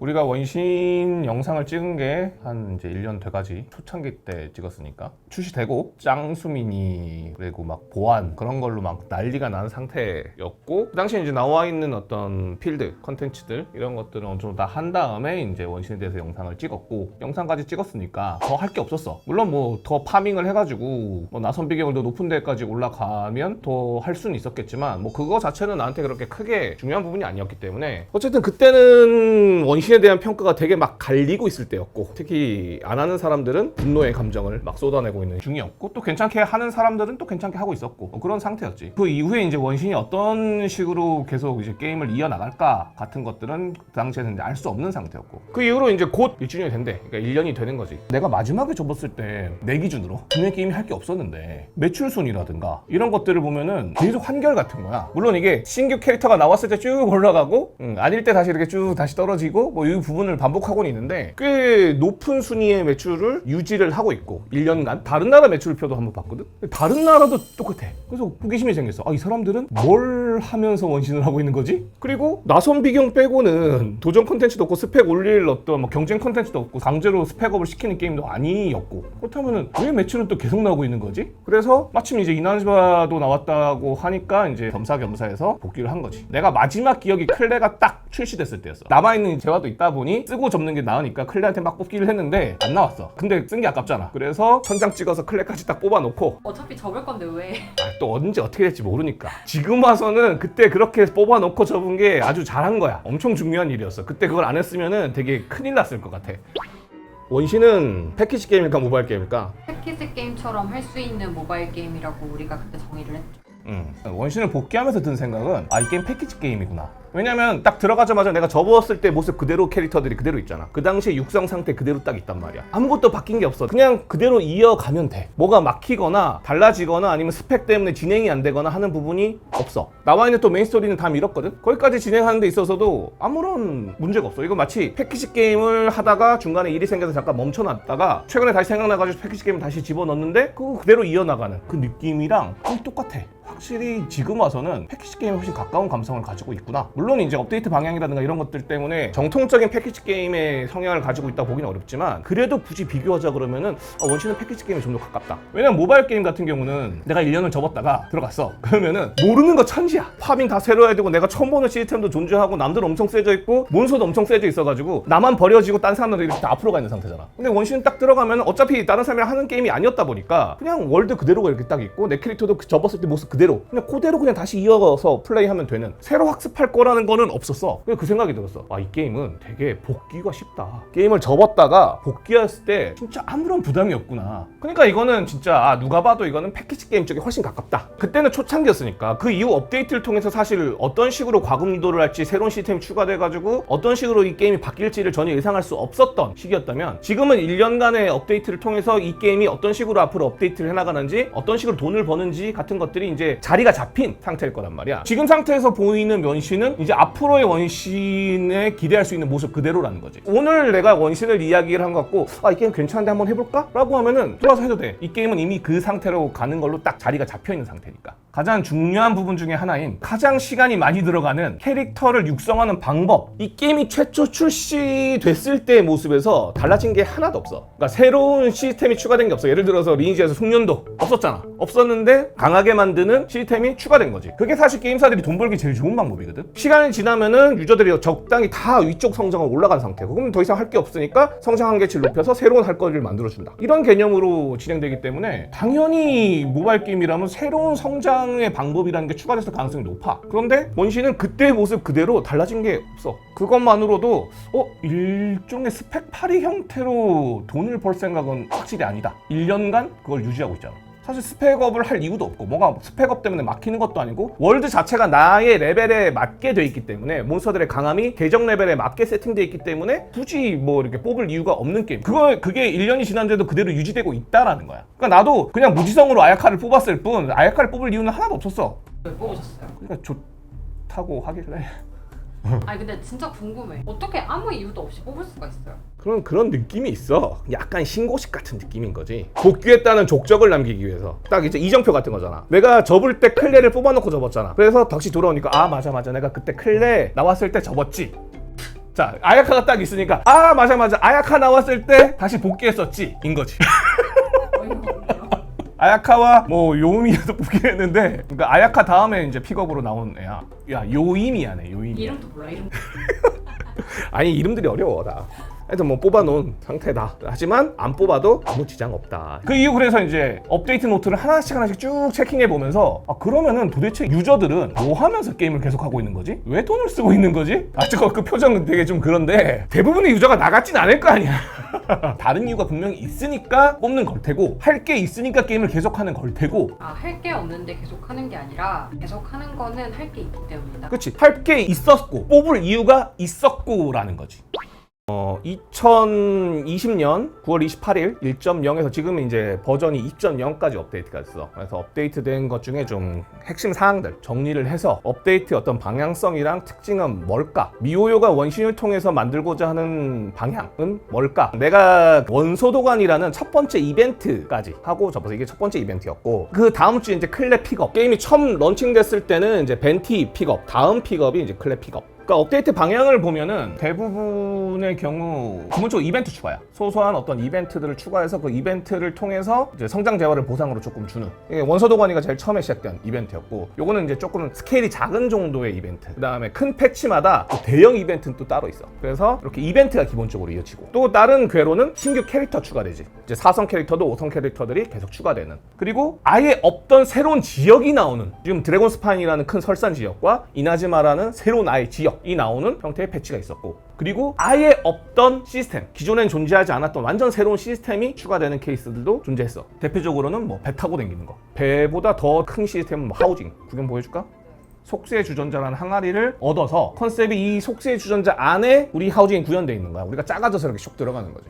우리가 원신 영상을 찍은 게 한 이제 1년 돼가지 초창기 때 찍었으니까 출시되고 짱수미니 그리고 막 보안 그런 걸로 막 난리가 난 상태였고 그 당시에 이제 나와 있는 어떤 필드 컨텐츠들 이런 것들은 어느 정도 다 한 다음에 이제 원신에 대해서 영상을 찍었고 영상까지 찍었으니까 더 할 게 없었어. 물론 뭐 더 파밍을 해가지고 뭐 나선 비경을 더 높은 데까지 올라가면 더 할 수는 있었겠지만 뭐 그거 자체는 나한테 그렇게 크게 중요한 부분이 아니었기 때문에 어쨌든 그때는 원신에 대한 평가가 되게 막 갈리고 있을 때였고 특히 안 하는 사람들은 분노의 감정을 막 쏟아내고 있는 중이었고 또 괜찮게 하는 사람들은 또 괜찮게 하고 있었고 뭐 그런 상태였지. 그 이후에 이제 원신이 어떤 식으로 계속 이제 게임을 이어나갈까 같은 것들은 그 당시에는 알 수 없는 상태였고 그 이후로 이제 곧 1주년이 된대. 그러니까 1년이 되는 거지. 내가 마지막에 접었을 때 내 기준으로 국내 게임이 할 게 없었는데 매출 순이라든가 이런 것들을 보면은 계속 한결 같은 거야. 물론 이게 신규 캐릭터가 나왔을 때 쭉 올라가고 아닐 때 다시 이렇게 쭉 다시 떨어지고 뭐 이 부분을 반복하고는 있는데 꽤 높은 순위의 매출을 유지를 하고 있고 1년간 다른 나라 매출표도 한번 봤거든. 다른 나라도 똑같아. 그래서 호기심이 생겼어. 아, 이 사람들은 뭘 하면서 원신을 하고 있는 거지? 그리고 나선 비경 빼고는 도전 콘텐츠도 없고 스펙 올릴 어떤 뭐 경쟁 콘텐츠도 없고 강제로 스펙업을 시키는 게임도 아니었고 그렇다면은 왜 매출은 또 계속 나오고 있는 거지? 그래서 마침 이제 이나즈바도 나왔다고 하니까 이제 겸사겸사해서 복귀를 한 거지. 내가 마지막 기억이 클레가 딱 출시됐을 때였어. 남아있는 재화도 있다 보니 쓰고 접는 게 나으니까 클레한테 막 뽑기를 했는데 안 나왔어. 근데 쓴 게 아깝잖아. 그래서 천장 찍어서 클레까지 딱 뽑아놓고 어차피 접을 건데 왜? 또 언제 어떻게 될지 모르니까 지금 와서는 그때 그렇게 뽑아놓고 접은 게 아주 잘한 거야. 엄청 중요한 일이었어. 그때 그걸 안 했으면은 되게 큰일 났을 것 같아. 원신은 패키지 게임일까 모바일 게임일까? 패키지 게임처럼 할 수 있는 모바일 게임이라고 우리가 그때 정의를 했죠. 원신을 복귀하면서 든 생각은 이 게임 패키지 게임이구나. 왜냐면 딱 들어가자마자 내가 접었을 때 모습 그대로 캐릭터들이 그대로 있잖아. 그 당시에 육성 상태 그대로 딱 있단 말이야. 아무것도 바뀐 게 없어. 그냥 그대로 이어가면 돼. 뭐가 막히거나 달라지거나 아니면 스펙 때문에 진행이 안 되거나 하는 부분이 없어. 나와 있는 또 메인 스토리는 다 밀었거든. 거기까지 진행하는 데 있어서도 아무런 문제가 없어. 이거 마치 패키지 게임을 하다가 중간에 일이 생겨서 잠깐 멈춰놨다가 최근에 다시 생각나가지고 패키지 게임을 다시 집어넣는데 그거 그대로 이어나가는 그 느낌이랑 거의 똑같아. 확실히 지금 와서는 패키지 게임에 훨씬 가까운 감성을 가지고 있구나. 물론 이제 업데이트 방향이라든가 이런 것들 때문에 정통적인 패키지 게임의 성향을 가지고 있다 보기는 어렵지만 그래도 굳이 비교하자 그러면은 원신은 패키지 게임에 좀 더 가깝다. 왜냐면 모바일 게임 같은 경우는 내가 1년을 접었다가 들어갔어. 그러면은 모르는 거 천지야. 파밍 다 새로 해야 되고 내가 처음 보는 시스템도 존재하고 남들 엄청 세져 있고 몬스터도 엄청 세져 있어가지고 나만 버려지고 딴 사람들이 이렇게 다 앞으로 가 있는 상태잖아. 근데 원신은 딱 들어가면 어차피 다른 사람이랑 하는 게임이 아니었다 보니까 그냥 월드 그대로가 이렇게 딱 있고 내 캐릭터도 접었을 때 모습 그대로 그대로 그냥 다시 이어서 플레이하면 되는 새로 학습할 거라는 거는 없었어. 그 생각이 들었어. 이 게임은 되게 복귀가 쉽다. 게임을 접었다가 복귀했을 때 진짜 아무런 부담이 없구나. 그러니까 이거는 진짜 누가 봐도 이거는 패키지 게임 쪽에 훨씬 가깝다. 그때는 초창기였으니까 그 이후 업데이트를 통해서 사실 어떤 식으로 과금 유도를 할지 새로운 시스템이 추가돼가지고 어떤 식으로 이 게임이 바뀔지를 전혀 예상할 수 없었던 시기였다면 지금은 1년간의 업데이트를 통해서 이 게임이 어떤 식으로 앞으로 업데이트를 해나가는지 어떤 식으로 돈을 버는지 같은 것들이 이제 자리가 잡힌 상태일 거란 말이야. 지금 상태에서 보이는 원신은 이제 앞으로의 원신에 기대할 수 있는 모습 그대로라는 거지. 오늘 내가 원신을 이야기를 한 것 같고 이 게임 괜찮은데 한번 해볼까? 라고 하면은 들어와서 해도 돼. 이 게임은 이미 그 상태로 가는 걸로 딱 자리가 잡혀있는 상태니까. 가장 중요한 부분 중에 하나인 가장 시간이 많이 들어가는 캐릭터를 육성하는 방법. 이 게임이 최초 출시됐을 때의 모습에서 달라진 게 하나도 없어. 그러니까 새로운 시스템이 추가된 게 없어. 예를 들어서 리니지에서 숙련도 없었잖아. 없었는데 강하게 만드는 시스템이 추가된 거지. 그게 사실 게임사들이 돈 벌기 제일 좋은 방법이거든. 시간이 지나면은 유저들이 적당히 다 위쪽 성장을 올라간 상태고 그럼 더 이상 할 게 없으니까 성장 한계치를 높여서 새로운 할 거리를 만들어준다. 이런 개념으로 진행되기 때문에 당연히 모바일 게임이라면 새로운 성장의 방법이라는 게 추가됐을 가능성이 높아. 그런데 원신은 그때의 모습 그대로 달라진 게 없어. 그것만으로도 일종의 스펙 파리 형태로 돈을 벌 생각은 확실히 아니다. 1년간 그걸 유지하고 있잖아. 사실 스펙업을 할 이유도 없고 뭐가 스펙업 때문에 막히는 것도 아니고 월드 자체가 나의 레벨에 맞게 돼 있기 때문에 몬스터들의 강함이 계정 레벨에 맞게 세팅돼 있기 때문에 굳이 뭐 이렇게 뽑을 이유가 없는 게임. 그게 1년이 지난데도 그대로 유지되고 있다라는 거야. 그러니까 나도 그냥 무지성으로 아야카를 뽑았을 뿐 아야카를 뽑을 이유는 하나도 없었어. 왜 뽑으셨어요? 그러니까 좋다고 하길래. 아니 근데 진짜 궁금해. 어떻게 아무 이유도 없이 뽑을 수가 있어요? 그런 느낌이 있어. 약간 신고식 같은 느낌인 거지. 복귀했다는 족적을 남기기 위해서. 딱 이제 이정표 같은 거잖아. 내가 접을 때 클레를 뽑아놓고 접었잖아. 그래서 덕시 돌아오니까 맞아 내가 그때 클레 나왔을 때 접었지. 자, 아야카가 딱 있으니까 아 맞아 아야카 나왔을 때 다시 복귀했었지 인 거지. 어이가 없네요. 아야카와 뭐 요미야도 복귀했는데, 그러니까 아야카 다음에 이제 픽업으로 나온 애야. 야 요이미야네, 요이미. 이름도 몰라 이름. 아니 이름들이 어려워 다. 하여튼 뭐 뽑아놓은 상태다. 하지만 안 뽑아도 아무 지장 없다. 그 이후 그래서 이제 업데이트 노트를 하나씩 쭉 체킹해 보면서 아 그러면은 도대체 유저들은 뭐 하면서 게임을 계속 하고 있는 거지? 왜 돈을 쓰고 있는 거지? 아 저거 그 표정은 되게 좀 그런데 대부분의 유저가 나갔진 않을 거 아니야. 다른 이유가 분명히 있으니까 뽑는 걸 테고, 할 게 있으니까 게임을 계속하는 걸 테고. 아, 할 게 없는데 계속 하는 게 아니라 계속 하는 거는 할 게 있기 때문이다. 그치, 할 게 있었고 뽑을 이유가 있었고라는 거지. 2020년 9월 28일 1.0에서 지금 이제 버전이 2.0까지 업데이트가 됐어. 그래서 업데이트된 것 중에 좀 핵심 사항들 정리를 해서 업데이트 어떤 방향성이랑 특징은 뭘까? 미호요가 원신을 통해서 만들고자 하는 방향은 뭘까? 내가 원소도관이라는 첫 번째 이벤트까지 하고 접어서 이게 첫 번째 이벤트였고, 그 다음 주에 이제 클랩 픽업. 게임이 처음 런칭됐을 때는 이제 벤티 픽업, 다음 픽업이 이제 클랩 픽업. 그러니까 업데이트 방향을 보면은 대부분의 경우 기본적으로 이벤트 추가야. 소소한 어떤 이벤트들을 추가해서 그 이벤트를 통해서 이제 성장 재화를 보상으로 조금 주는, 이게 원소도가니가 제일 처음에 시작된 이벤트였고, 요거는 이제 조금 스케일이 작은 정도의 이벤트, 그 다음에 큰 패치마다 또 대형 이벤트는 또 따로 있어. 그래서 이렇게 이벤트가 기본적으로 이어지고, 또 다른 궤로는 신규 캐릭터 추가되지. 이제 4성 캐릭터도 5성 캐릭터들이 계속 추가되는, 그리고 아예 없던 새로운 지역이 나오는, 지금 드래곤스파인이라는 큰 설산 지역과 이나즈마라는 새로운 아예 지역 이 나오는 형태의 패치가 있었고, 그리고 아예 없던 시스템, 기존엔 존재하지 않았던 완전 새로운 시스템이 추가되는 케이스들도 존재했어. 대표적으로는 뭐 배 타고 다니는 거, 배보다 더 큰 시스템은 뭐 하우징. 구경 보여줄까? 속세의 주전자라는 항아리를 얻어서, 컨셉이 이 속세의 주전자 안에 우리 하우징이 구현되어 있는 거야. 우리가 작아져서 이렇게 슉 들어가는 거지.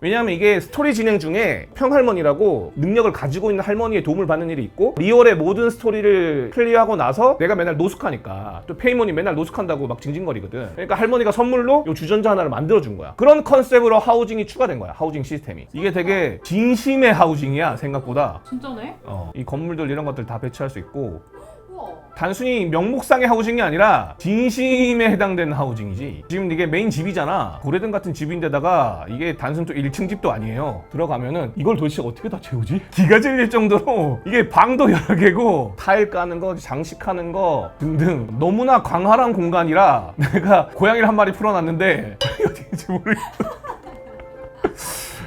왜냐하면 이게 스토리 진행 중에 평할머니라고 능력을 가지고 있는 할머니의 도움을 받는 일이 있고, 리얼의 모든 스토리를 클리어하고 나서 내가 맨날 노숙하니까 또 페이몬이 맨날 노숙한다고 막 징징거리거든. 그러니까 할머니가 선물로 요 주전자 하나를 만들어준 거야. 그런 컨셉으로 하우징이 추가된 거야. 하우징 시스템이. 이게 되게 진심의 하우징이야 생각보다. 진짜네? 이 건물들 이런 것들 다 배치할 수 있고, 우와. 단순히 명목상의 하우징이 아니라 진심에 해당되는 하우징이지. 지금 이게 메인 집이잖아. 고래등 같은 집인데다가 이게 단순 또 1층 집도 아니에요. 들어가면은 이걸 도대체 어떻게 다 채우지? 기가 질릴 정도로 이게 방도 여러 개고, 타일 까는 거, 장식하는 거 등등 너무나 광활한 공간이라 내가 고양이를 한 마리 풀어놨는데 어디인지 모르겠어.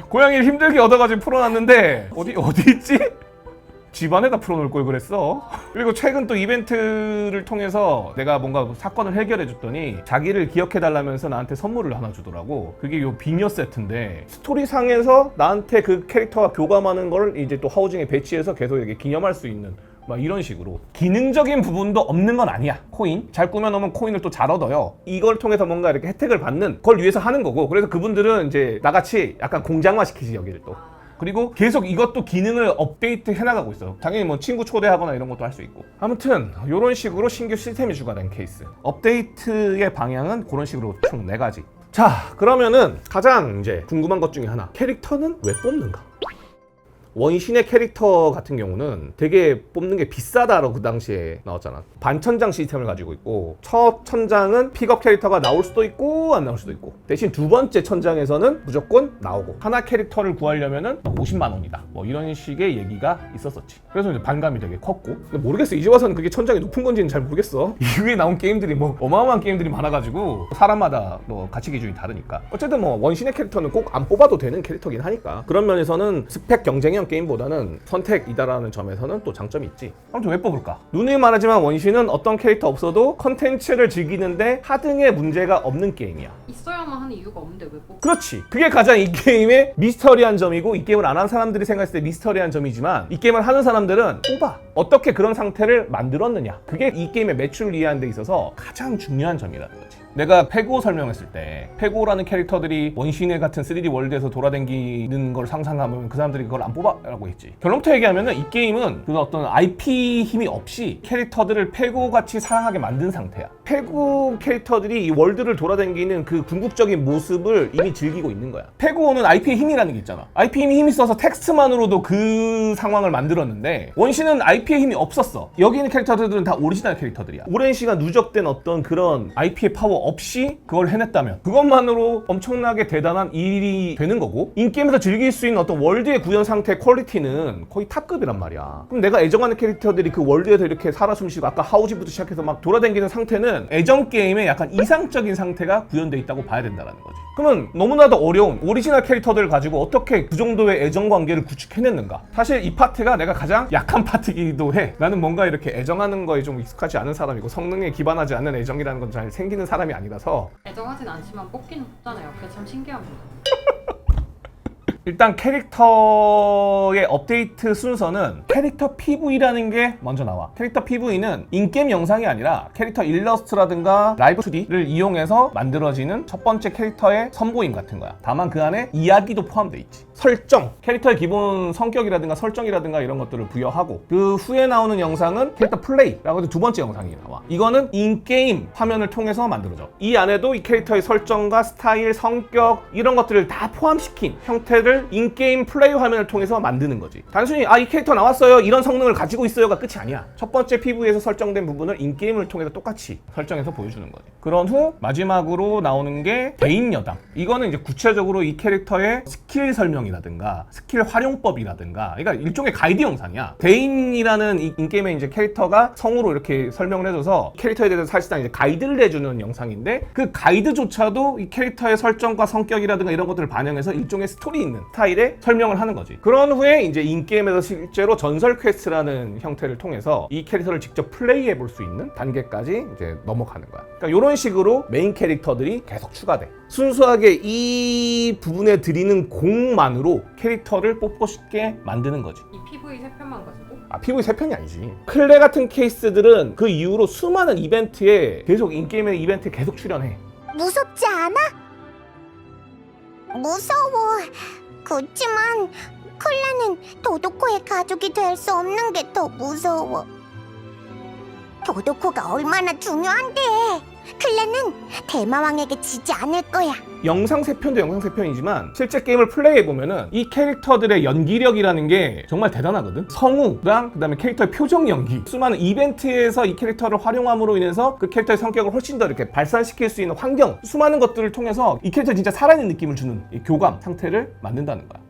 고양이를 힘들게 얻어가지고 풀어놨는데 어디 있지? 집 안에다 풀어놓을 걸 그랬어. 그리고 최근 또 이벤트를 통해서 내가 뭔가 사건을 해결해 줬더니 자기를 기억해 달라면서 나한테 선물을 하나 주더라고. 그게 요 비녀 세트인데, 스토리상에서 나한테 그 캐릭터와 교감하는 걸 이제 또 하우징에 배치해서 계속 이렇게 기념할 수 있는, 막 이런 식으로. 기능적인 부분도 없는 건 아니야. 코인 잘 꾸며놓으면 코인을 또 잘 얻어요. 이걸 통해서 뭔가 이렇게 혜택을 받는 걸 위해서 하는 거고, 그래서 그분들은 이제 나같이 약간 공장화 시키지 여기를 또. 그리고 계속 이것도 기능을 업데이트 해나가고 있어. 당연히 뭐 친구 초대하거나 이런 것도 할 수 있고. 아무튼 이런 식으로 신규 시스템이 추가된 케이스. 업데이트의 방향은 그런 식으로 총 4가지. 자, 그러면은 가장 이제 궁금한 것 중에 하나, 캐릭터는 왜 뽑는가? 원신의 캐릭터 같은 경우는 되게 뽑는 게 비싸다라고 그 당시에 나왔잖아. 반천장 시스템을 가지고 있고, 첫 천장은 픽업 캐릭터가 나올 수도 있고 안 나올 수도 있고, 대신 두 번째 천장에서는 무조건 나오고, 하나 캐릭터를 구하려면은 50만 원이다, 뭐 이런 식의 얘기가 있었었지. 그래서 이제 반감이 되게 컸고, 근데 모르겠어, 이제 와서는 그게 천장이 높은 건지는 잘 모르겠어. 이후에 나온 게임들이 뭐 어마어마한 게임들이 많아가지고 사람마다 뭐 가치 기준이 다르니까. 어쨌든 뭐 원신의 캐릭터는 꼭 안 뽑아도 되는 캐릭터긴 하니까, 그런 면에서는 스펙 경쟁형 게임보다는 선택이다라는 점에서는 또 장점이 있지. 아무튼 왜 뽑을까? 누누이 말하지만 원신은 어떤 캐릭터 없어도 컨텐츠를 즐기는데 하등의 문제가 없는 게임이야. 있어야만 하는 이유가 없는데 왜 뽑? 그렇지. 그게 가장 이 게임의 미스터리한 점이고, 이 게임을 안 한 사람들이 생각했을 때 미스터리한 점이지만, 이 게임을 하는 사람들은 뽑아. 어떻게 그런 상태를 만들었느냐. 그게 이 게임의 매출을 이해하는 데 있어서 가장 중요한 점이라는 거지. 내가 페고 설명했을 때, 페고라는 캐릭터들이 원신의 같은 3D 월드에서 돌아다니는 걸 상상하면 그 사람들이 그걸 안 뽑아? 라고 했지. 결론부터 얘기하면 이 게임은 그 어떤 IP 힘이 없이 캐릭터들을 페고같이 사랑하게 만든 상태야. 페고 캐릭터들이 이 월드를 돌아다니는 그 궁극적인 모습을 이미 즐기고 있는 거야. 페고는 IP의 힘이라는 게 있잖아. IP의 힘이 있어서 텍스트만으로도 그 상황을 만들었는데, 원신은 IP의 힘이 없었어. 여기 있는 캐릭터들은 다 오리지널 캐릭터들이야. 오랜 시간 누적된 어떤 그런 IP의 파워 없이 그걸 해냈다면 그것만으로 엄청나게 대단한 일이 되는 거고 인게임에서 즐길 수 있는 어떤 월드의 구현 상태의 퀄리티는 거의 탑급이란 말이야. 그럼 내가 애정하는 캐릭터들이 그 월드에서 이렇게 살아 숨쉬고 아까 하우지부터 시작해서 막 돌아다니는 상태는 애정 게임에 약간 이상적인 상태가 구현돼 있다고 봐야 된다는 거지. 그러면 너무나도 어려운 오리지널 캐릭터들을 가지고 어떻게 그 정도의 애정 관계를 구축해냈는가? 사실 이 파트가 내가 가장 약한 파트이기도 해. 나는 뭔가 이렇게 애정하는 거에 좀 익숙하지 않은 사람이고 성능에 기반하지 않는 애정이라는 건 잘 생기는 사람이 아니라서 애정하진 않지만 뽑기는 뽑잖아요. 그게 참 신기한 거죠. 일단 캐릭터의 업데이트 순서는 캐릭터 PV라는 게 먼저 나와. 캐릭터 PV는 인게임 영상이 아니라 캐릭터 일러스트라든가 라이브 2D를 이용해서 만들어지는 첫 번째 캐릭터의 선보임 같은 거야. 다만 그 안에 이야기도 포함되어 있지. 설정, 캐릭터의 기본 성격이라든가 설정이라든가 이런 것들을 부여하고 그 후에 나오는 영상은 캐릭터 플레이라고 해서 두 번째 영상이 나와. 이거는 인게임 화면을 통해서 만들어져. 이 안에도 이 캐릭터의 설정과 스타일, 성격 이런 것들을 다 포함시킨 형태를 인게임 플레이 화면을 통해서 만드는 거지. 단순히 이 캐릭터 나왔어요 이런 성능을 가지고 있어요가 끝이 아니야. 첫 번째 PV에서 설정된 부분을 인게임을 통해서 똑같이 설정해서 보여주는 거지. 그런 후 마지막으로 나오는 게 대인 여담. 이거는 이제 구체적으로 이 캐릭터의 스킬 설명이라든가 스킬 활용법이라든가 그러니까 일종의 가이드 영상이야. 대인이라는 이 인게임의 이제 캐릭터가 성우로 이렇게 설명을 해줘서 캐릭터에 대해서 사실상 이제 가이드를 해주는 영상인데 그 가이드조차도 이 캐릭터의 설정과 성격이라든가 이런 것들을 반영해서 일종의 스토리 있는 스타일의 설명을 하는 거지. 그런 후에 이제 인게임에서 실제로 전설 퀘스트라는 형태를 통해서 이 캐릭터를 직접 플레이해 볼 수 있는 단계까지 이제 넘어가는 거야. 그러니까 이런 식으로 메인 캐릭터들이 계속 추가돼. 순수하게 이 부분에 들이는 공만으로 캐릭터를 뽑고 싶게 만드는 거지. 이 PV 3편만 가지고? PV 3편이 아니지. 클레 같은 케이스들은 그 이후로 수많은 이벤트에 계속 인게임의 이벤트에 계속 출연해. 무섭지 않아? 무서워. 그렇지만 클레는 도도코의 가족이 될 수 없는 게 더 무서워. 도도코가 얼마나 중요한데. 클레는 대마왕에게 지지 않을 거야. 영상 3편도 영상 3편이지만 실제 게임을 플레이해보면은 이 캐릭터들의 연기력이라는 게 정말 대단하거든. 성우랑 그다음에 캐릭터의 표정 연기, 수많은 이벤트에서 이 캐릭터를 활용함으로 인해서 그 캐릭터의 성격을 훨씬 더 이렇게 발산시킬 수 있는 환경, 수많은 것들을 통해서 이 캐릭터에 진짜 살아있는 느낌을 주는 이 교감 상태를 만든다는 거야.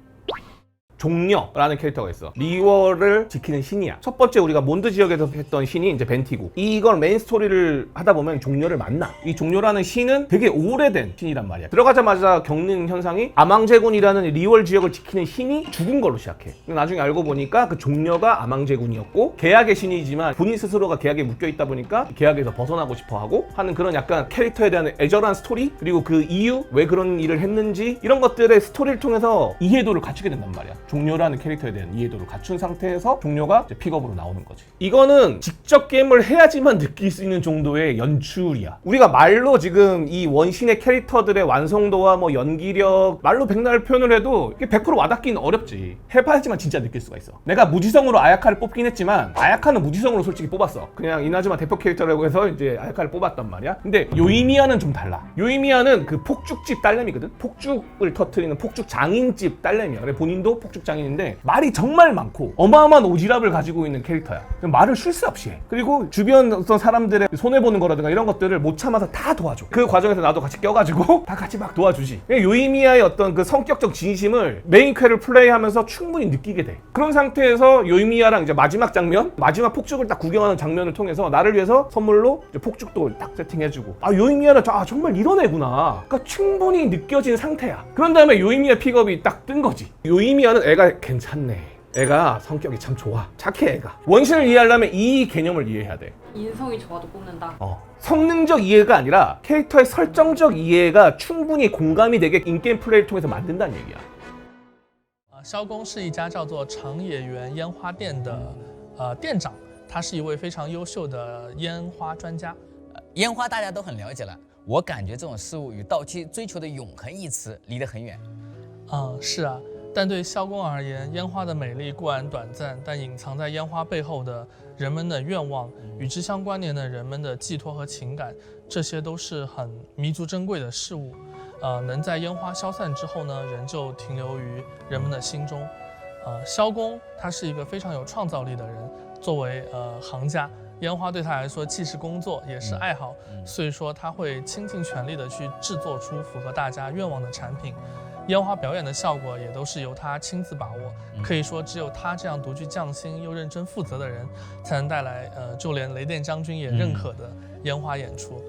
종려라는 캐릭터가 있어. 리월을 지키는 신이야. 첫 번째 우리가 몬드 지역에서 했던 신이 이제 벤티고, 이걸 메인 스토리를 하다 보면 종려를 만나. 이 종려라는 신은 되게 오래된 신이란 말이야. 들어가자마자 겪는 현상이 아망제군이라는 리월 지역을 지키는 신이 죽은 걸로 시작해. 나중에 알고 보니까 그 종려가 아망제군이었고 계약의 신이지만 본인 스스로가 계약에 묶여 있다 보니까 계약에서 벗어나고 싶어 하고 하는 그런 약간 캐릭터에 대한 애절한 스토리, 그리고 그 이유, 왜 그런 일을 했는지 이런 것들의 스토리를 통해서 이해도를 갖추게 된단 말이야. 종려라는 캐릭터에 대한 이해도를 갖춘 상태에서 종려가 이제 픽업으로 나오는 거지. 이거는 직접 게임을 해야지만 느낄 수 있는 정도의 연출이야. 우리가 말로 지금 이 원신의 캐릭터들의 완성도와 뭐 연기력 말로 백날 표현을 해도 이게 100% 와닿기는 어렵지. 해봐야지만 진짜 느낄 수가 있어. 내가 무지성으로 아야카를 뽑긴 했지만 아야카는 무지성으로 솔직히 뽑았어. 그냥 이나즈마 대표 캐릭터라고 해서 이제 아야카를 뽑았단 말이야. 근데 요이미야는 좀 달라. 요이미야는 그 폭죽집 딸내미거든. 폭죽을 터트리는 폭죽 장인집 딸내미야. 그래 본인도 폭죽 장인인데 말이 정말 많고 어마어마한 오지랖을 가지고 있는 캐릭터야. 말을 쉴 새 없이 해. 그리고 주변 어떤 사람들의 손해보는 거라든가 이런 것들을 못 참아서 다 도와줘. 그 과정에서 나도 같이 껴가지고 다 같이 막 도와주지. 요이미야의 어떤 그 성격적 진심을 메인 퀘를 플레이하면서 충분히 느끼게 돼. 그런 상태에서 요이미야랑 이제 마지막 장면, 마지막 폭죽을 딱 구경하는 장면을 통해서 나를 위해서 선물로 이제 폭죽도 딱 세팅해주고, 요이미야는 정말 이런 애구나. 그러니까 충분히 느껴진 상태야. 그런 다음에 요이미야 픽업이 딱 뜬 거지. 요이미야는 애가 괜찮네. 애가 성격이 참 좋아. 착해 애가. 원신을 이해하려면 이 개념을 이해해야 돼. 인성이 좋아도 뽑는다. 성능적 이해가 아니라 캐릭터의 설정적 이해가 충분히 공감이 되게 인게임 플레이를 통해서 만든다는 얘기야. 萧公是一家叫做长野园烟花店的店长，他是一位非常优秀的烟花专家。烟花大家都很了解了，我感觉这种事物与到期追求的永恒一词离得很远。是啊，但对萧公而言，烟花的美丽固然短暂，但隐藏在烟花背后的人们的愿望，与之相关联的人们的寄托和情感，这些都是很弥足珍贵的事物。能在烟花消散之后呢，仍旧停留于人们的心中。萧公他是一个非常有创造力的人，作为行家，烟花对他来说既是工作也是爱好，所以说他会倾尽全力的去制作出符合大家愿望的产品。烟花表演的效果也都是由他亲自把握，可以说只有他这样独具匠心又认真负责的人，才能带来就连雷电将军也认可的烟花演出。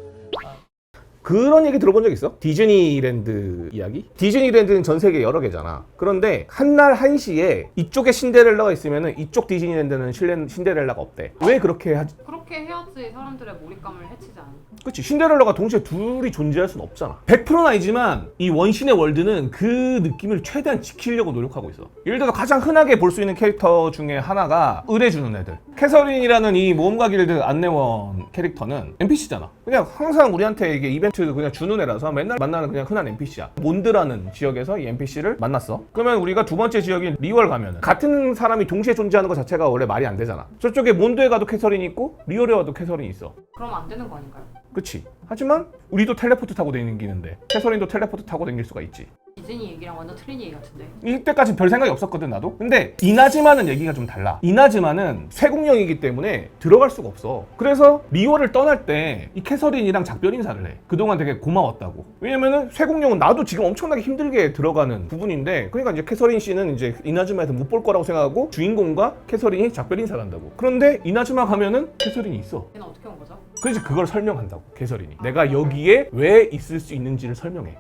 그런 얘기 들어본 적 있어? 디즈니랜드 이야기? 디즈니랜드는 전 세계 여러 개잖아. 그런데 한날 한시에 이쪽에 신데렐라가 있으면 이쪽 디즈니랜드는 신데렐라가 없대. 왜 그렇게 하지? 그렇게 해야지 사람들의 몰입감을 해치지 않아. 그치, 신데렐라가 동시에 둘이 존재할 수는 없잖아. 100%는 아니지만 이 원신의 월드는 그 느낌을 최대한 지키려고 노력하고 있어. 예를 들어서 가장 흔하게 볼 수 있는 캐릭터 중에 하나가 의뢰주는 애들. 캐서린이라는 이 모험가 길드 안내원 캐릭터는 NPC잖아. 그냥 항상 우리한테 이게 이벤트 그냥 주는 애라서 맨날 만나는 그냥 흔한 NPC야. 몬드라는 지역에서 이 NPC를 만났어. 그러면 우리가 두 번째 지역인 리월 가면은 같은 사람이 동시에 존재하는 것 자체가 원래 말이 안 되잖아. 저쪽에 몬드에 가도 캐서린이 있고 리월에 가도 캐서린이 있어. 그럼 안 되는 거 아닌가요? 그치. 하지만 우리도 텔레포트 타고 다니는데 캐서린도 텔레포트 타고 다닐 수가 있지. 디즈니 얘기랑 완전 틀린 얘기 같은데. 이때까지 별 생각이 없었거든 나도. 근데 이나즈마는 얘기가 좀 달라. 이나즈마는 쇠공룡이기 때문에 들어갈 수가 없어. 그래서 리월을 떠날 때 이 캐서린이랑 작별 인사를 해. 그동안 되게 고마웠다고. 왜냐면은 쇠공룡은 나도 지금 엄청나게 힘들게 들어가는 부분인데, 그러니까 이제 캐서린 씨는 이제 이나즈마에서 못 볼 거라고 생각하고 주인공과 캐서린이 작별 인사를 한다고. 그런데 이나즈마 가면은 캐서린이 있어. 걔는 어떻게 온 거죠? 그래서 그걸 설명한다고, 캐서린이. 내가 여기에 왜 있을 수 있는지를 설명해.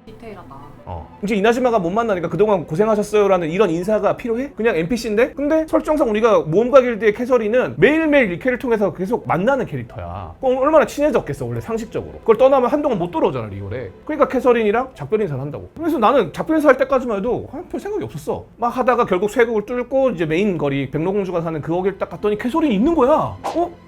디테일하다. 이제 이나즈마가 못 만나니까 그동안 고생하셨어요라는 이런 인사가 필요해? 그냥 NPC인데? 근데 설정상 우리가 모험가 길드의 캐서린은 매일매일 이 캐릭터를 통해서 계속 만나는 캐릭터야. 그럼 얼마나 친해졌겠어 원래 상식적으로. 그걸 떠나면 한동안 못 돌아오잖아 리월에. 그러니까 캐서린이랑 작별 인사를 한다고. 그래서 나는 작별 인사할 때까지만 해도 별 생각이 없었어. 막 하다가 결국 쇠국을 뚫고 이제 메인 거리 백로공주가 사는 그 거기를 딱 갔더니 캐서린이 있는 거야.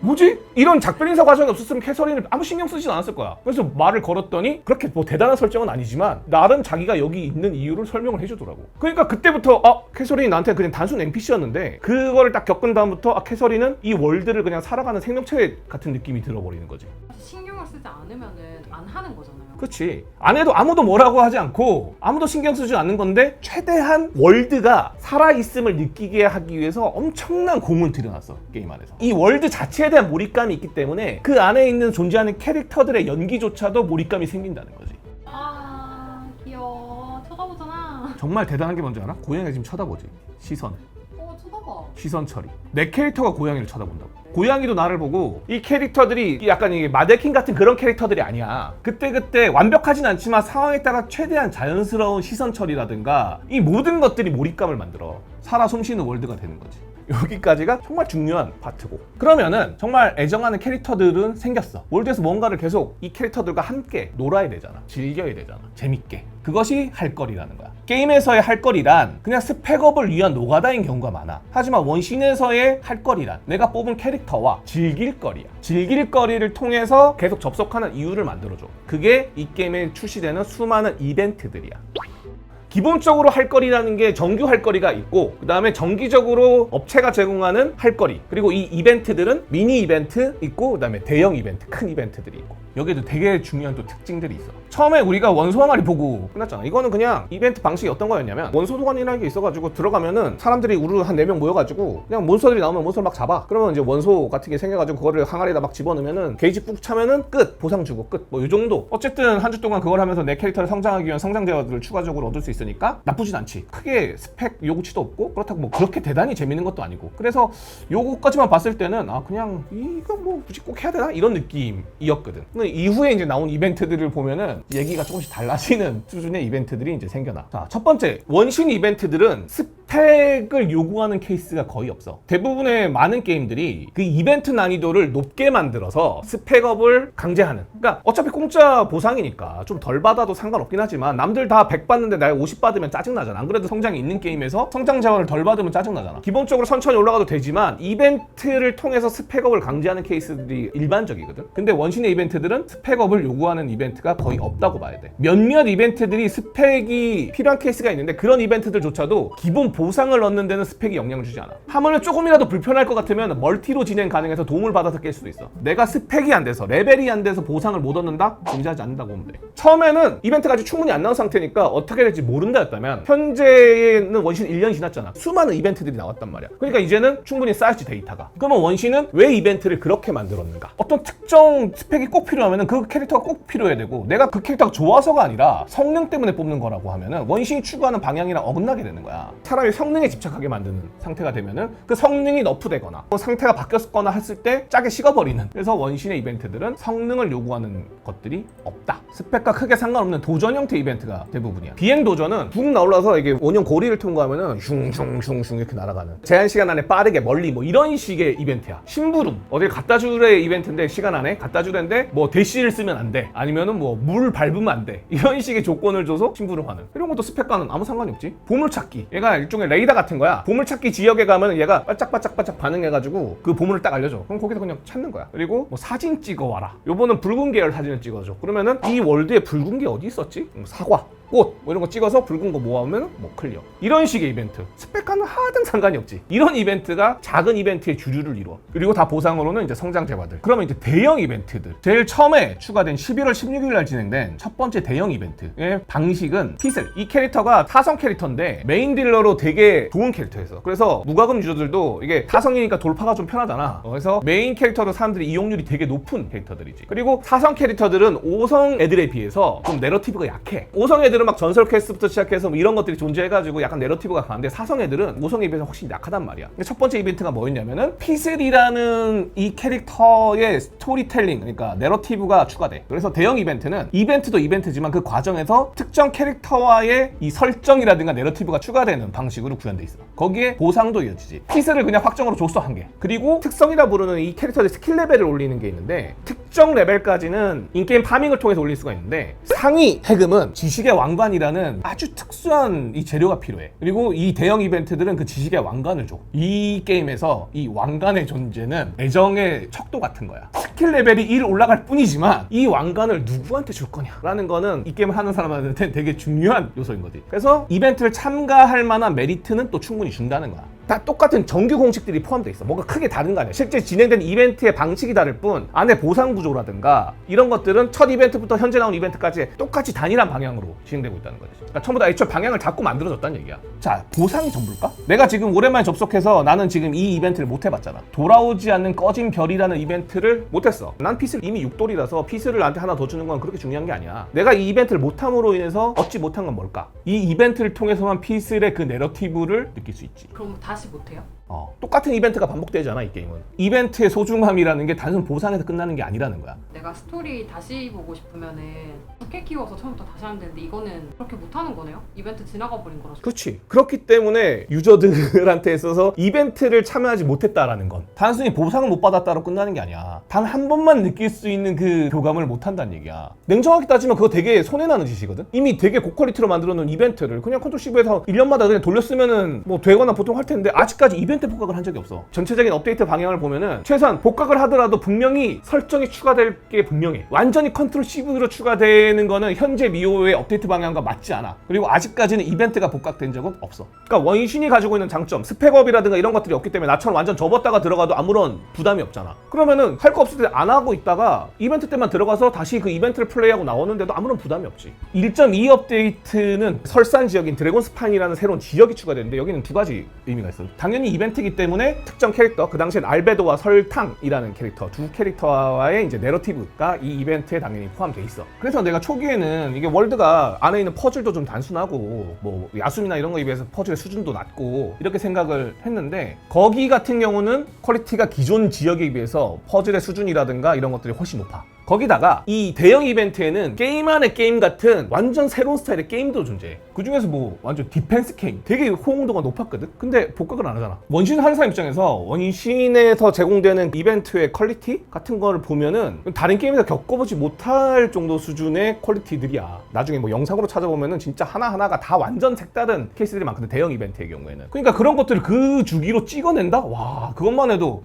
뭐지? 이런 작별 인사 과정이 없었으면 캐서린을 아무 신경 쓰진 않았을 거야. 그래서 말을 걸었더니 그렇게 뭐 대단한 설정은 아니지만 나름 자기가 여기 있는 이유를 설명을 해주더라고. 그러니까 그때부터 캐서린이 나한테 그냥 단순 NPC였는데 그거를 딱 겪은 다음부터 캐서린은 이 월드를 그냥 살아가는 생명체 같은 느낌이 들어버리는 거지. 신경을 쓰지 않으면은 안 하는 거잖아요. 그렇지. 안 해도 아무도 뭐라고 하지 않고 아무도 신경 쓰지 않는 건데 최대한 월드가 살아있음을 느끼게 하기 위해서 엄청난 공을 들여놨어 게임 안에서. 이 월드 자체에 대한 몰입감이 있기 때문에 그 안에 있는 존재하는 캐릭터들의 연기조차도 몰입감이 생긴다는 거지. 귀여워. 쳐다보잖아. 정말 대단한 게 뭔지 알아? 고양이가 지금 쳐다보지. 시선. 쳐다봐. 시선 처리. 내 캐릭터가 고양이를 쳐다본다고. 고양이도 나를 보고, 이 캐릭터들이 약간 이게 마데킨 같은 그런 캐릭터들이 아니야. 그때그때 완벽하진 않지만 상황에 따라 최대한 자연스러운 시선 처리라든가 이 모든 것들이 몰입감을 만들어 살아 숨쉬는 월드가 되는 거지. 여기까지가 정말 중요한 파트고. 그러면은 정말 애정하는 캐릭터들은 생겼어. 월드에서 뭔가를 계속 이 캐릭터들과 함께 놀아야 되잖아. 즐겨야 되잖아. 재밌게. 그것이 할 거리라는 거야. 게임에서의 할 거리란 그냥 스펙업을 위한 노가다인 경우가 많아. 하지만 원신에서의 할 거리란 내가 뽑은 캐릭터와 즐길 거리야. 즐길 거리를 통해서 계속 접속하는 이유를 만들어줘. 그게 이 게임에 출시되는 수많은 이벤트들이야. 기본적으로 할 거리라는 게 정규 할 거리가 있고, 그 다음에 정기적으로 업체가 제공하는 할 거리, 그리고 이 이벤트들은 미니 이벤트 있고, 그 다음에 대형 이벤트, 큰 이벤트들이 있고, 여기에도 되게 중요한 또 특징들이 있어. 처음에 우리가 원소 항아리 보고 끝났잖아. 이거는 그냥 이벤트 방식이 어떤 거였냐면 원소 도관이라는 게 있어가지고 들어가면은 사람들이 우르르 한 4명 모여가지고 그냥 몬스터들이 나오면 몬스터를 막 잡아. 그러면 이제 원소 같은 게 생겨가지고 그거를 항아리에다 막 집어넣으면은 게이지 꾹 차면은 끝! 보상 주고 끝! 뭐 이 정도. 어쨌든 한 주 동안 그걸 하면서 내 캐릭터를 성장하기 위한 성장 제어들을 추가적으로 얻을 수 있으니까 나쁘진 않지. 크게 스펙 요구치도 없고 그렇다고 뭐 그렇게 대단히 재밌는 것도 아니고. 그래서 요거까지만 봤을 때는 그냥 이거 뭐 굳이 꼭 해야 되나? 이런 느낌이었거든. 근데 이후에 이제 나온 이벤트들을 보면은 얘기가 조금씩 달라지는 수준의 이벤트들이 이제 생겨나. 자, 첫 번째, 원신 이벤트들은 스펙을 요구하는 케이스가 거의 없어. 대부분의 많은 게임들이 그 이벤트 난이도를 높게 만들어서 스펙업을 강제하는. 그러니까 어차피 공짜 보상이니까 좀 덜 받아도 상관없긴 하지만 남들 다 100 받는데 내가 50 받으면 짜증나잖아. 안 그래도 성장이 있는 게임에서 성장 자원을 덜 받으면 짜증나잖아. 기본적으로 천천히 올라가도 되지만 이벤트를 통해서 스펙업을 강제하는 케이스들이 일반적이거든. 근데 원신의 이벤트들은 스펙업을 요구하는 이벤트가 거의 없다고 봐야 돼. 몇몇 이벤트들이 스펙이 필요한 케이스가 있는데 그런 이벤트들조차도 기본 보상을 넣는 데는 스펙이 영향을 주지 않아. 하물며 조금이라도 불편할 것 같으면 멀티로 진행 가능해서 도움을 받아서 깰 수도 있어. 내가 스펙이 안 돼서 레벨이 안 돼서 보상을 못 얻는다? 존재하지 않는다고 보면 돼. 처음에는 이벤트가 아직 충분히 안 나온 상태니까 어떻게 될지 모른다였다면 현재는 원신 1년 지났잖아. 수많은 이벤트들이 나왔단 말이야. 그러니까 이제는 충분히 쌓였지 데이터가. 그러면 원신은 왜 이벤트를 그렇게 만들었는가? 어떤 특정 스펙이 꼭 필요하면 그 캐릭터가 꼭 필요해야 되고 내가 그 캐릭터가 좋아서가 아니라 성능 때문에 뽑는 거라고 하면은 원신이 추구하는 방향이랑 어긋나게 되는 거야. 사람이 성능에 집착하게 만드는 상태가 되면은 그 성능이 너프되거나 상태가 바뀌었거나 했을 때 짜게 식어버리는. 그래서 원신의 이벤트들은 성능을 요구하는 것들이 없다. 스펙과 크게 상관없는 도전 형태 이벤트가 대부분이야. 비행 도전은 붕 나올라서 이게 원형 고리를 통과하면은 슝슝슝슝 이렇게 날아가는 제한 시간 안에 빠르게 멀리 뭐 이런 식의 이벤트야. 심부름 어딜 갖다 주래 이벤트인데 시간 안에 갖다 주래인데 뭐 대시를 쓰면 안 돼. 아니면은 뭐 물 밟으면 안 돼. 이런 식의 조건을 줘서 심부름하는. 이런 것도 스펙과는 아무 상관이 없지. 보물찾기. 얘가 일종의 레이더 같은 거야. 보물찾기 지역에 가면 얘가 반짝반짝반짝 반응해가지고 그 보물을 딱 알려줘. 그럼 거기서 그냥 찾는 거야. 그리고 뭐 사진 찍어와라. 요번은 붉은 계열 사진을 찍어줘. 그러면은 이 월드에 붉은 게 어디 있었지? 사과, 꽃, 뭐 이런 거 찍어서 붉은 거 모아오면 뭐 클리어. 이런 식의 이벤트. 스펙과는 하등 상관이 없지. 이런 이벤트가 작은 이벤트의 주류를 이루어. 그리고 다 보상으로는 이제 성장 재화들. 그러면 이제 대형 이벤트들. 제일 처음에 추가된 11월 16일 날 진행된 첫 번째 대형 이벤트의 방식은 피슬. 이 캐릭터가 타성 캐릭터인데 메인 딜러로 되게 좋은 캐릭터였어. 그래서 무과금 유저들도 이게 타성이니까 돌파가 좀 편하잖아. 그래서 메인 캐릭터도 사람들이 이용률이 되게 높은 캐릭터들이지. 그리고 타성 캐릭터들은 5성 애들에 비해서 좀 내러티브가 약해. 5성 애들은 막 전설 퀘스트부터 시작해서 뭐 이런 것들이 존재해가지고 약간 내러티브가 강한데 4성 애들은 5성에 비해서 훨씬 약하단 말이야. 첫 번째 이벤트가 뭐였냐면은 피슬이라는 이 캐릭터의 스토리텔링, 그러니까 내러티브가 추가돼. 그래서 대형 이벤트는 이벤트도 이벤트지만 그 과정에서 특정 캐릭터와의 이 설정이라든가 내러티브가 추가되는 방식으로 구현돼 있어. 거기에 보상도 이어지지. 피슬을 그냥 확정으로 줬어, 한 개. 그리고 특성이라 부르는 이 캐릭터의 스킬 레벨을 올리는 게 있는데 특정 레벨까지는 인게임 파밍을 통해서 올릴 수가 있는데 상위 해금은 지식의 왕관이라는 아주 특수한 이 재료가 필요해. 그리고 이 대형 이벤트들은 그 지식의 왕관을 줘. 이 게임에서 이 왕관의 존재는 애정의 척도 같은 거야. 스킬 레벨이 1 올라갈 뿐이지만 이 왕관을 누구한테 줄 거냐라는 거는 이 게임을 하는 사람한테 되게 중요한 요소인 거지. 그래서 이벤트를 참가할 만한 메리트는 또 충분히 준다는 거야. 다 똑같은 정규 공식들이 포함되어 있어. 뭔가 크게 다른 거 아니야. 실제 진행된 이벤트의 방식이 다를 뿐 안에 보상 구조라든가 이런 것들은 첫 이벤트부터 현재 나온 이벤트까지 똑같이 단일한 방향으로 진행되고 있다는 거지. 그러니까 처음부터 애초에 방향을 잡고 만들어졌다는 얘기야. 자, 보상이 전부일까? 내가 지금 오랜만에 접속해서 나는 지금 이 이벤트를 못 해봤잖아. 돌아오지 않는 꺼진 별이라는 이벤트를 못했어. 난 피슬 이미 6돌이라서 피슬을 나한테 하나 더 주는 건 그렇게 중요한 게 아니야. 내가 이 이벤트를 못함으로 인해서 얻지 못한 건 뭘까? 이 이벤트를 통해서만 피슬의 그 내러티브를 느낄 수 있지. 그럼 다시 못해요? 똑같은 이벤트가 반복되잖아, 이 게임은. 이벤트의 소중함이라는 게 단순 보상에서 끝나는 게 아니라는 거야. 내가 스토리 다시 보고 싶으면은 부캐 키워서 처음부터 다시 하면 되는데 이거는 그렇게 못하는 거네요? 이벤트 지나가 버린 거라서. 그렇지. 그렇기 때문에 유저들한테 있어서 이벤트를 참여하지 못했다라는 건 단순히 보상을 못 받았다로 끝나는 게 아니야. 단 한 번만 느낄 수 있는 그 교감을 못 한다는 얘기야. 냉정하게 따지면 그거 되게 손해나는 짓이거든. 이미 되게 고퀄리티로 만들어 놓은 이벤트를 그냥 컨트롤 C에서 1년마다 그냥 돌렸으면은 뭐 되거나 보통 할 텐데 아직까지 이벤트 복각을 한 적이 없어. 전체적인 업데이트 방향을 보면은 최소한 복각을 하더라도 분명히 설정이 추가될 게 분명해. 완전히 컨트롤 C로 추가되는 거는 현재 미호의 업데이트 방향과 맞지 않아. 그리고 아직까지는 이벤트가 복각된 적은 없어. 그러니까 원신이 가지고 있는 장점, 스펙업이라든가 이런 것들이 없기 때문에 나처럼 완전 접었다가 들어가도 아무런 부담이 없잖아. 그러면은 할 거 없을 때 안 하고 있다가 이벤트 때만 들어가서 다시 그 이벤트를 플레이하고 나오는데도 아무런 부담이 없지. 1.2 업데이트는 설산 지역인 드래곤스판이라는 새로운 지역이 추가되는데 여기는 두 가지 의미가 있어. 당연히 이벤트이기 때문에 특정 캐릭터, 그 당시엔 알베도와 설탕이라는 캐릭터, 두 캐릭터와의 이제 내러티브가 이 이벤트에 당연히 포함돼 있어. 그래서 내가 초기에는 이게 월드가 안에 있는 퍼즐도 좀 단순하고 뭐 야숨이나 이런 거에 비해서 퍼즐의 수준도 낮고 이렇게 생각을 했는데 거기 같은 경우는 퀄리티가 기존 지역에 비해서 퍼즐의 수준이라든가 이런 것들이 훨씬 높아. 거기다가 이 대형 이벤트에는 게임 안에 게임 같은 완전 새로운 스타일의 게임도 존재해. 그 중에서 뭐 완전 디펜스 게임 되게 호응도가 높았거든. 근데 복각을 안 하잖아. 원신 하는 사람 입장에서 원신에서 제공되는 이벤트의 퀄리티 같은 거를 보면은 다른 게임에서 겪어보지 못할 정도 수준의 퀄리티들이야. 나중에 뭐 영상으로 찾아보면은 진짜 하나하나가 다 완전 색다른 케이스들이 많거든, 대형 이벤트의 경우에는. 그러니까 그런 것들을 그 주기로 찍어낸다? 와, 그것만 해도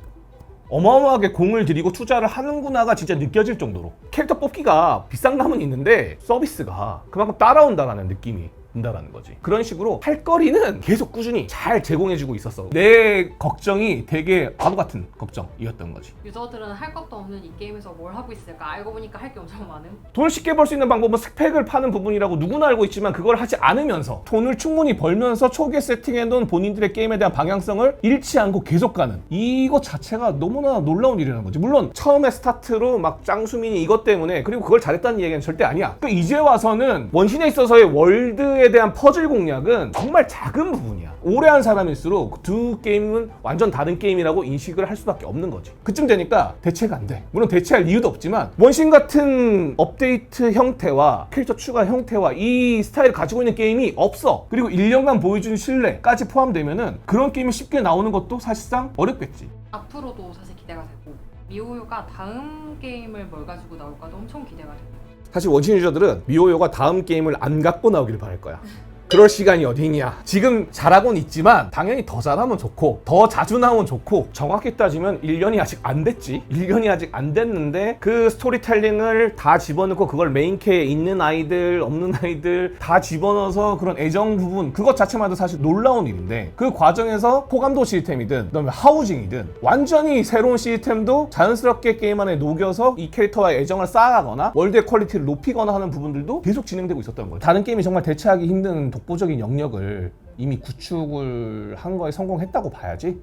어마어마하게 공을 들이고 투자를 하는구나가 진짜 느껴질 정도로 캐릭터 뽑기가 비싼 감은 있는데 서비스가 그만큼 따라온다라는 느낌이 된다라는 거지. 그런 식으로 할 거리는 계속 꾸준히 잘 제공해주고 있었어. 내 걱정이 되게 바보 같은 걱정이었던 거지. 유저들은 할 것도 없는 이 게임에서 뭘 하고 있을까? 알고 보니까 할 게 엄청 많음. 돈을 쉽게 벌 수 있는 방법은 스펙을 파는 부분이라고 누구나 알고 있지만 그걸 하지 않으면서 돈을 충분히 벌면서 초기에 세팅해놓은 본인들의 게임에 대한 방향성을 잃지 않고 계속 가는 이것 자체가 너무나 놀라운 일이라는 거지. 물론 처음에 스타트로 막 짱수민이 이것 때문에 그리고 그걸 잘했다는 얘기는 절대 아니야. 그러니까 이제 와서는 원신에 있어서의 월드에 대한 퍼즐 공략은 정말 작은 부분이야. 오래 한 사람일수록 두 게임은 완전 다른 게임이라고 인식을 할 수밖에 없는 거지. 그쯤 되니까 대체가 안 돼. 물론 대체할 이유도 없지만 원신 같은 업데이트 형태와 캐릭터 추가 형태와 이 스타일을 가지고 있는 게임이 없어. 그리고 1년간 보여준 신뢰까지 포함되면은 그런 게임이 쉽게 나오는 것도 사실상 어렵겠지. 앞으로도 사실 기대가 되고 미호요가 다음 게임을 뭘 가지고 나올까도 엄청 기대가 되고. 사실 원신 유저들은 미호요가 다음 게임을 안 갖고 나오길 바랄 거야. 그럴 시간이 어디 있냐. 지금 잘하고는 있지만 당연히 더 잘하면 좋고 더 자주 나오면 좋고 정확히 따지면 1년이 아직 안 됐지. 1년이 아직 안 됐는데 그 스토리텔링을 다 집어넣고 그걸 메인캐에 있는 아이들 없는 아이들 다 집어넣어서 그런 애정 부분 그것 자체만도 사실 놀라운 일인데 그 과정에서 호감도 시스템이든 그다음에 하우징이든 완전히 새로운 시스템도 자연스럽게 게임 안에 녹여서 이 캐릭터와의 애정을 쌓아가거나 월드의 퀄리티를 높이거나 하는 부분들도 계속 진행되고 있었던 거예요. 다른 게임이 정말 대체하기 힘든 독보적인 영역을 이미 구축을 한 거에 성공했다고 봐야지.